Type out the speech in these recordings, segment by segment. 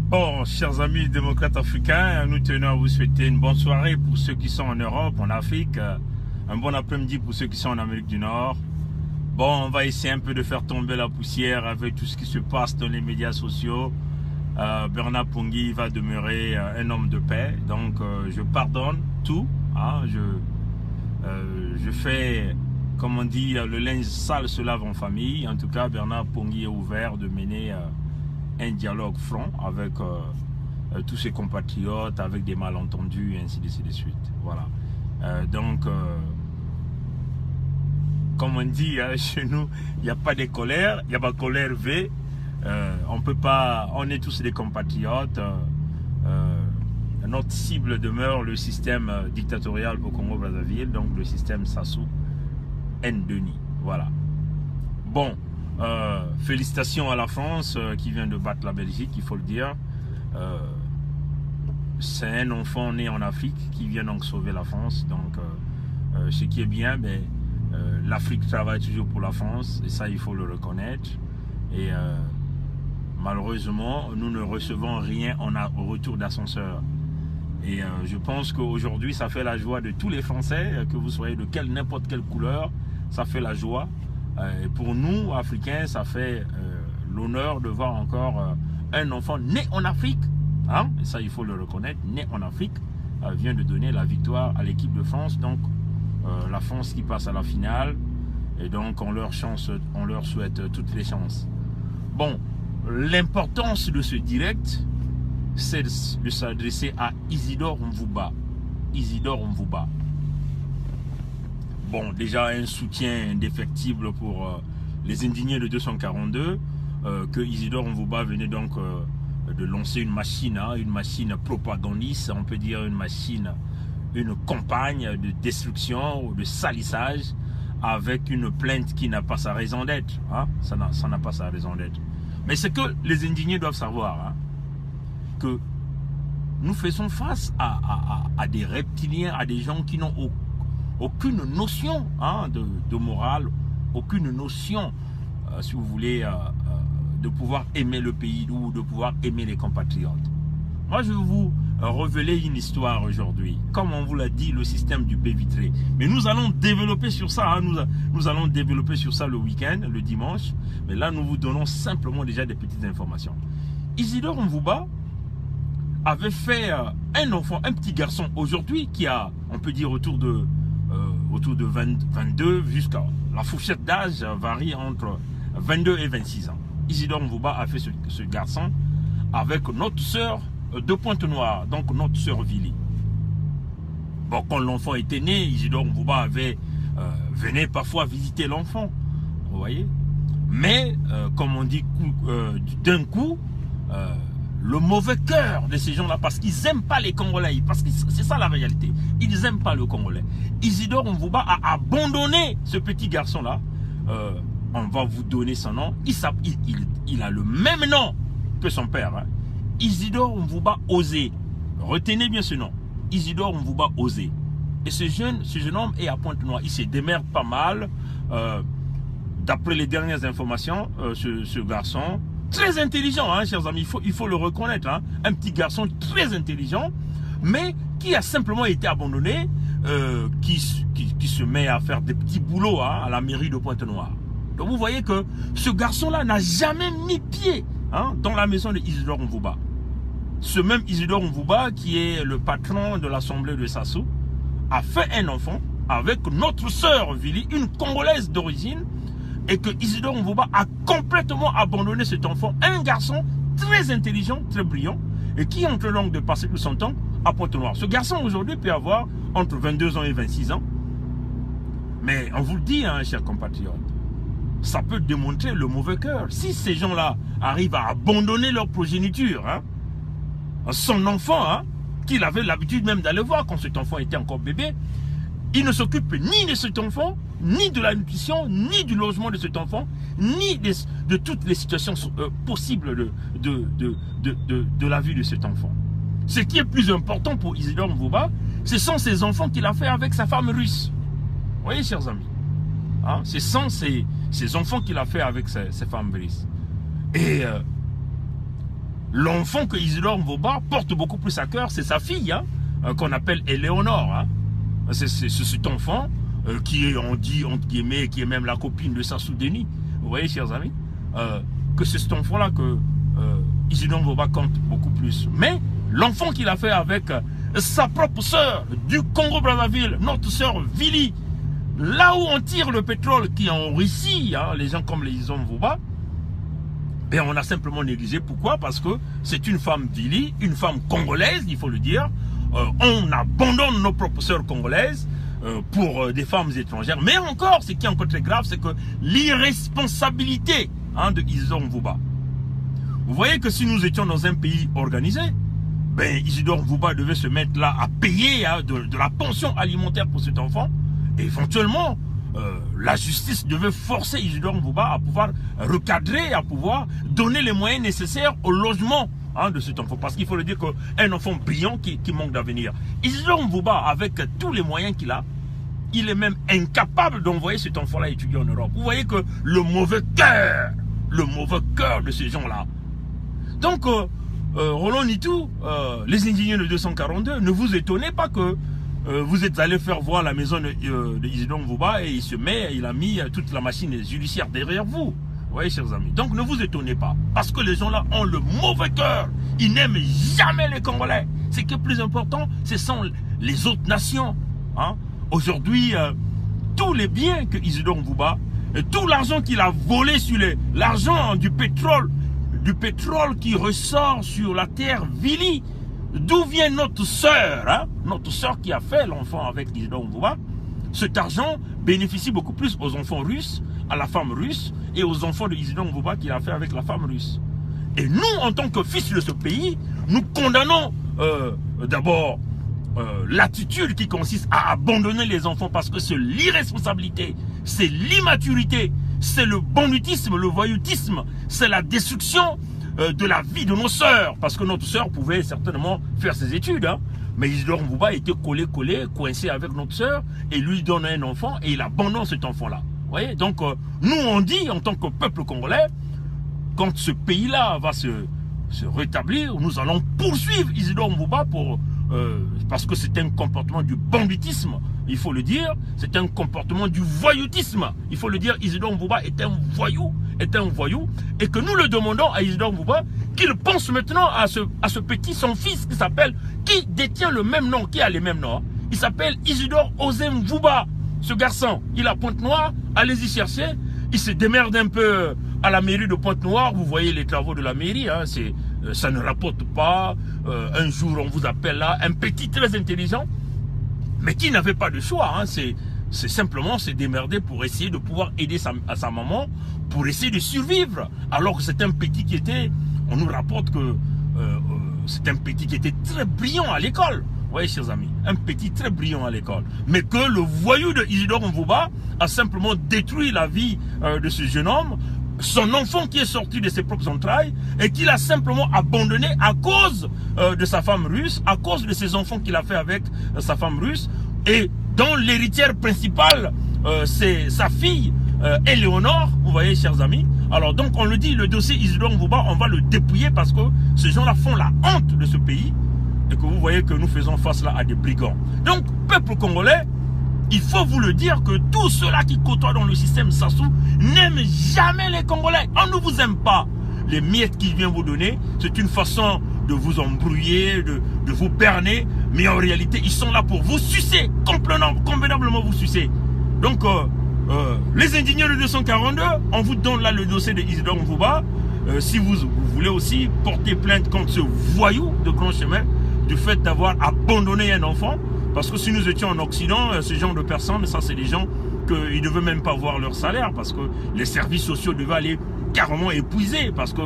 Bon, chers amis démocrates africains, nous tenons à vous souhaiter une bonne soirée pour ceux qui sont en Europe, en Afrique, un bon après-midi pour ceux qui sont en Amérique du Nord. Bon, on va essayer un peu de faire tomber la poussière avec tout ce qui se passe dans les médias sociaux. Bernard Pongui va demeurer un homme de paix, donc je pardonne tout. Hein, je fais, comme on dit, le linge sale se lave en famille. En tout cas, Bernard Pongui est ouvert de mener un dialogue franc avec tous ses compatriotes, avec des malentendus et ainsi de suite. Voilà. Comme on dit chez nous, il n'y a pas de colère, il n'y a pas de colère V. On peut pas, on est tous des compatriotes. Notre cible demeure le système dictatorial au Congo-Brazzaville, donc le système Sassou Ndeni. Voilà. Bon, félicitations à la France qui vient de battre la Belgique, il faut le dire. C'est un enfant né en Afrique qui vient donc sauver la France. Donc, ce qui est bien, mais l'Afrique travaille toujours pour la France, et ça, il faut le reconnaître. Et malheureusement, nous ne recevons rien au retour d'ascenseur. Et je pense qu'aujourd'hui, ça fait la joie de tous les Français, que vous soyez de n'importe quelle couleur, ça fait la joie. Et pour nous, Africains, ça fait l'honneur de voir encore un enfant né en Afrique, hein, et ça, il faut le reconnaître, né en Afrique, vient de donner la victoire à l'équipe de France. Donc, la France qui passe à la finale, et donc on leur souhaite toutes les chances. Bon, l'importance de ce direct, c'est de s'adresser à Isidore Mvuba. Isidore Mvuba. Bon, déjà un soutien indéfectible pour les indignés de 242, que Isidore Mvuba venait donc de lancer une machine propagandiste, on peut dire une campagne de destruction ou de salissage avec une plainte qui n'a pas sa raison d'être. Hein? Ça n'a pas sa raison d'être. Mais c'est que les indignés doivent savoir, hein, que nous faisons face à des reptiliens, à des gens qui n'ont aucune notion, hein, de morale, aucune notion, si vous voulez, de pouvoir aimer le pays ou de pouvoir aimer les compatriotes. Moi, je vais vous révéler une histoire aujourd'hui. Comme on vous l'a dit, le système du baie vitré. Mais nous allons développer sur ça. Hein, nous allons développer sur ça le week-end, le dimanche. Mais là, nous vous donnons simplement déjà des petites informations. Isidore Mvuba avait fait un enfant, un petit garçon aujourd'hui qui a, on peut dire, autour de 22 jusqu'à la fourchette d'âge varie entre 22 et 26 ans. Isidore Mvuba a fait ce garçon avec notre sœur de Pointe-Noire, donc notre sœur Vili. Bon, quand l'enfant était né, Isidore Mvuba venait parfois visiter l'enfant, vous voyez. Mais, comme on dit, d'un coup, le mauvais cœur de ces gens-là, parce qu'ils n'aiment pas les Congolais, parce que c'est ça la réalité, ils n'aiment pas le Congolais. Isidore Mvuba a abandonné ce petit garçon-là. On va vous donner son nom. Il a le même nom que son père. Hein. Isidore Mvuba Osé. Retenez bien ce nom. Isidore Mvuba Osé. Et ce jeune homme est à Pointe-Noire. Il se démerde pas mal. D'après les dernières informations, ce garçon, très intelligent, hein, chers amis, il faut le reconnaître. Hein, un petit garçon très intelligent, mais qui a simplement été abandonné, qui se met à faire des petits boulots, hein, à la mairie de Pointe-Noire. Donc vous voyez que ce garçon-là n'a jamais mis pied, hein, dans la maison de Isidore Mvuba. Ce même Isidore Mvuba, qui est le patron de l'Assemblée de Sassou, a fait un enfant avec notre sœur Vili, une Congolaise d'origine, et que Isidore Mvuba a complètement abandonné cet enfant, un garçon très intelligent, très brillant, et qui est en train donc de passer tout son temps à Pointe-Noire. Ce garçon aujourd'hui peut avoir entre 22 ans et 26 ans, mais on vous le dit, hein, chers compatriotes, ça peut démontrer le mauvais cœur. Si ces gens-là arrivent à abandonner leur progéniture, hein, son enfant, hein, qu'il avait l'habitude même d'aller voir quand cet enfant était encore bébé, il ne s'occupe ni de cet enfant, ni de la nutrition, ni du logement de cet enfant, ni de toutes les situations possibles de la vie de cet enfant. Ce qui est plus important pour Isidore Mvuba, ce sont ces enfants qu'il a fait avec sa femme russe. Vous voyez, chers amis, hein, ce sont ces enfants qu'il a fait avec ses femmes russes. Et l'enfant que Isidore Mvoba porte beaucoup plus à cœur, c'est sa fille, hein, qu'on appelle Éléonore. Hein. C'est cet enfant qui est, on dit, entre guillemets, qui est même la copine de Sassou Denis. Vous voyez, chers amis, que c'est cet enfant-là que Isidore Mvoba compte beaucoup plus. Mais l'enfant qu'il a fait avec sa propre sœur du Congo-Brazzaville, notre sœur Vili, là où on tire le pétrole qui est en Russie, hein, les gens comme les Isidore Mvoba, ben on a simplement négligé. Pourquoi? Parce que c'est une femme Vili, une femme congolaise, il faut le dire. On abandonne nos propres sœurs congolaises pour des femmes étrangères. Mais encore, ce qui est encore très grave, c'est que l'irresponsabilité, hein, de Isidore Mvoba. Vous voyez que si nous étions dans un pays organisé, ben Isidore Mvoba devait se mettre là à payer, hein, de la pension alimentaire pour cet enfant. Et éventuellement, la justice devait forcer Isidore Mvoba à pouvoir recadrer, à pouvoir donner les moyens nécessaires au logement, hein, de cet enfant. Parce qu'il faut le dire qu'un enfant brillant qui manque d'avenir. Isidore Mvoba, avec tous les moyens qu'il a, il est même incapable d'envoyer cet enfant-là étudier en Europe. Vous voyez que le mauvais cœur de ces gens-là. Donc, Roland Nitou, les ingénieurs de 242, ne vous étonnez pas que vous êtes allé faire voir la maison de Isidore Mvoba et il a mis toute la machine judiciaire derrière vous. Vous voyez, chers amis. Donc, ne vous étonnez pas. Parce que les gens-là ont le mauvais cœur. Ils n'aiment jamais les Congolais. Ce qui est plus important, ce sont les autres nations. Hein? Aujourd'hui, tous les biens que Isidore Mvoba, tout l'argent qu'il a volé sur l'argent du pétrole qui ressort sur la terre Vili, d'où vient notre sœur, hein? Notre sœur qui a fait l'enfant avec Isidore Mvoba. Cet argent bénéficie beaucoup plus aux enfants russes, à la femme russe et aux enfants de Isidore Mvoba qu'il a fait avec la femme russe. Et nous, en tant que fils de ce pays, nous condamnons d'abord l'attitude qui consiste à abandonner les enfants parce que c'est l'irresponsabilité, c'est l'immaturité, c'est le banditisme, le voyoutisme, c'est la destruction de la vie de nos sœurs. Parce que notre sœur pouvait certainement faire ses études, hein. Mais Isidore Mvoba était collé, coincé avec notre sœur et lui donne un enfant et il abandonne cet enfant-là. Vous voyez? Donc, nous on dit en tant que peuple congolais, quand ce pays-là va se rétablir, nous allons poursuivre Isidore Mvoba parce que c'est un comportement du banditisme, il faut le dire, c'est un comportement du voyoutisme, il faut le dire. Isidore Mvoba est un voyou, et que nous le demandons à Isidore Mvoba qu'il pense maintenant à ce petit, son fils qui détient le même nom, qui a les mêmes noms. Il s'appelle Isidore Osé Mvoba, ce garçon, il a Pointe-Noire, allez-y chercher, il se démerde un peu à la mairie de Pointe-Noire, vous voyez les travaux de la mairie, hein, ça ne rapporte pas, un jour on vous appelle là, un petit très intelligent, mais qui n'avait pas de choix, hein, c'est simplement se démerder pour essayer de pouvoir aider sa maman, pour essayer de survivre, alors que c'est un petit qui était, on nous rapporte que c'est un petit qui était très brillant à l'école. Vous voyez, chers amis, un petit très brillant à l'école. Mais que le voyou de Isidore Mvoba a simplement détruit la vie de ce jeune homme, son enfant qui est sorti de ses propres entrailles et qu'il a simplement abandonné à cause de sa femme russe, à cause de ses enfants qu'il a fait avec sa femme russe. Et dont l'héritière principale, c'est sa fille, Éléonore, vous voyez, chers amis. Alors donc on le dit, le dossier Isidore Mvoba, on va le dépouiller parce que ces gens-là font la honte de ce pays et que vous voyez que nous faisons face là à des brigands. Donc, peuple congolais, il faut vous le dire que tous ceux-là qui côtoient dans le système Sassou n'aiment jamais les Congolais. On ne vous aime pas. Les miettes qu'il vient vous donner, c'est une façon de vous embrouiller, de vous berner, mais en réalité, ils sont là pour vous sucer, convenablement vous sucer. Donc, les ingénieurs de 242, on vous donne là le dossier de Isidore Mvoba. Si vous voulez aussi porter plainte contre ce voyou de grand chemin, du fait d'avoir abandonné un enfant, parce que si nous étions en Occident, ce genre de personnes, ça c'est des gens qu'ils ne devaient même pas voir leur salaire, parce que les services sociaux devaient aller carrément épuiser, parce que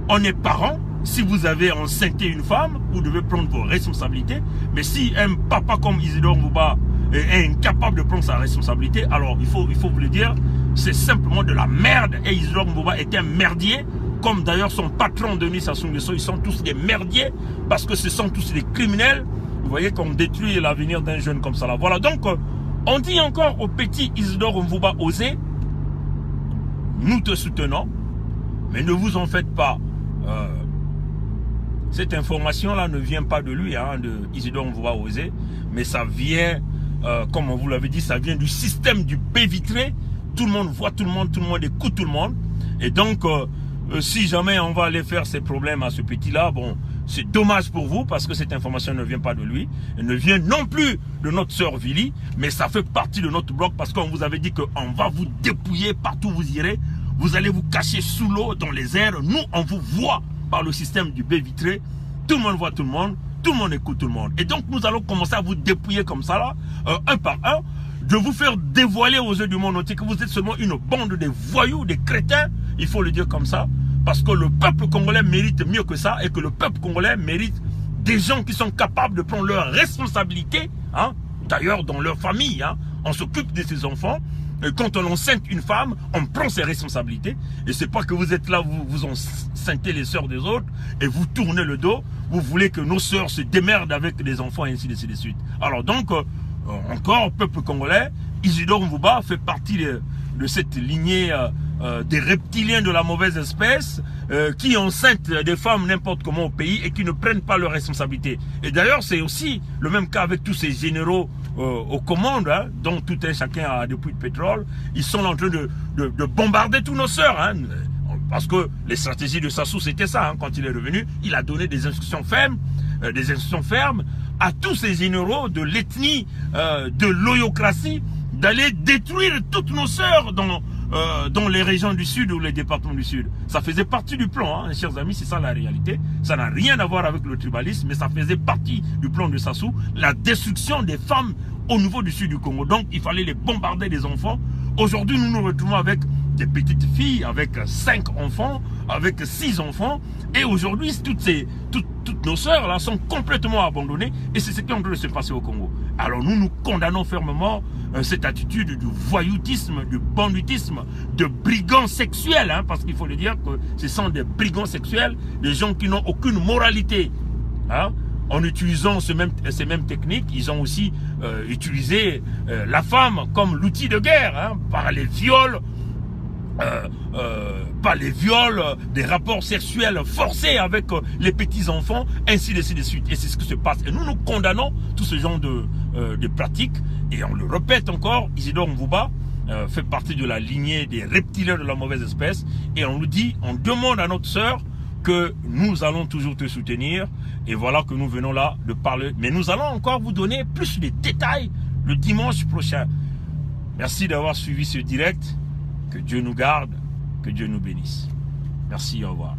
on est parent. Si vous avez enceinté une femme, vous devez prendre vos responsabilités. Mais si un papa comme Isidore Mvoba est incapable de prendre sa responsabilité, alors il faut vous le dire, c'est simplement de la merde. Et Isidore Mvoba est un merdier, comme d'ailleurs son patron Denis Sassou Nguesso. Ils sont tous des merdiers, parce que ce sont tous des criminels. Vous voyez qu'on détruit l'avenir d'un jeune comme ça là. Voilà, donc on dit encore au petit Isidore Mvoba Osé, nous te soutenons, mais ne vous en faites pas. Cette information-là ne vient pas de lui, hein, de Isidore Mvouba Osé, mais ça vient, comme on vous l'avait dit, ça vient du système du baie vitré. Tout le monde voit tout le monde écoute tout le monde. Et donc, si jamais on va aller faire ces problèmes à ce petit-là, bon, c'est dommage pour vous parce que cette information ne vient pas de lui. Elle ne vient non plus de notre sœur Vili, mais ça fait partie de notre bloc parce qu'on vous avait dit qu'on va vous dépouiller partout où vous irez. Vous allez vous cacher sous l'eau, dans les airs. Nous, on vous voit par le système du baie vitré. Tout le monde voit tout le monde écoute tout le monde. Et donc, nous allons commencer à vous dépouiller comme ça, là, un par un, de vous faire dévoiler aux yeux du monde entier que vous êtes seulement une bande de voyous, de crétins, il faut le dire comme ça, parce que le peuple congolais mérite mieux que ça et que le peuple congolais mérite des gens qui sont capables de prendre leurs responsabilités, hein, d'ailleurs dans leur famille, hein, on s'occupe de ses enfants. Et quand on enceinte une femme, on prend ses responsabilités. Et c'est pas que vous êtes là, vous enceintez les sœurs des autres et vous tournez le dos. Vous voulez que nos sœurs se démerdent avec les enfants et ainsi de suite. Alors donc, encore, peuple congolais, Isidore Mvouba fait partie de cette lignée des reptiliens de la mauvaise espèce qui enceintent des femmes n'importe comment au pays et qui ne prennent pas leurs responsabilités. Et d'ailleurs, c'est aussi le même cas avec tous ces généraux aux commandes, hein, dont tout un chacun a des puits de pétrole. Ils sont en train de bombarder tous nos sœurs. Hein, parce que les stratégies de Sassou, c'était ça. Hein, quand il est revenu, il a donné des instructions fermes à tous ces généraux de l'ethnie, de l'oyocratie, d'aller détruire toutes nos sœurs dans les régions du Sud ou les départements du Sud. Ça faisait partie du plan, hein, chers amis, c'est ça la réalité. Ça n'a rien à voir avec le tribalisme, mais ça faisait partie du plan de Sassou, la destruction des femmes au niveau du Sud du Congo. Donc, il fallait les bombarder des enfants. Aujourd'hui, nous nous retrouvons avec des petites filles, avec 5 enfants, avec 6 enfants. Et aujourd'hui, toutes nos sœurs là sont complètement abandonnées. Et c'est ce qui est en train de se passer au Congo. Alors nous condamnons fermement cette attitude du voyoutisme, du banditisme, de brigands sexuels. Hein, parce qu'il faut le dire que ce sont des brigands sexuels, des gens qui n'ont aucune moralité. Hein. En utilisant ces mêmes techniques, ils ont aussi utilisé la femme comme l'outil de guerre, hein, par les viols, des rapports sexuels forcés avec les petits-enfants, ainsi de suite. Et c'est ce qui se passe. Et nous condamnons tout ce genre de pratiques. Et on le répète encore, Isidore Mvouba fait partie de la lignée des reptiliens de la mauvaise espèce. Et on nous dit, on demande à notre sœur que nous allons toujours te soutenir. Et voilà que nous venons là de parler. Mais nous allons encore vous donner plus de détails le dimanche prochain. Merci d'avoir suivi ce direct. Que Dieu nous garde, que Dieu nous bénisse. Merci, au revoir.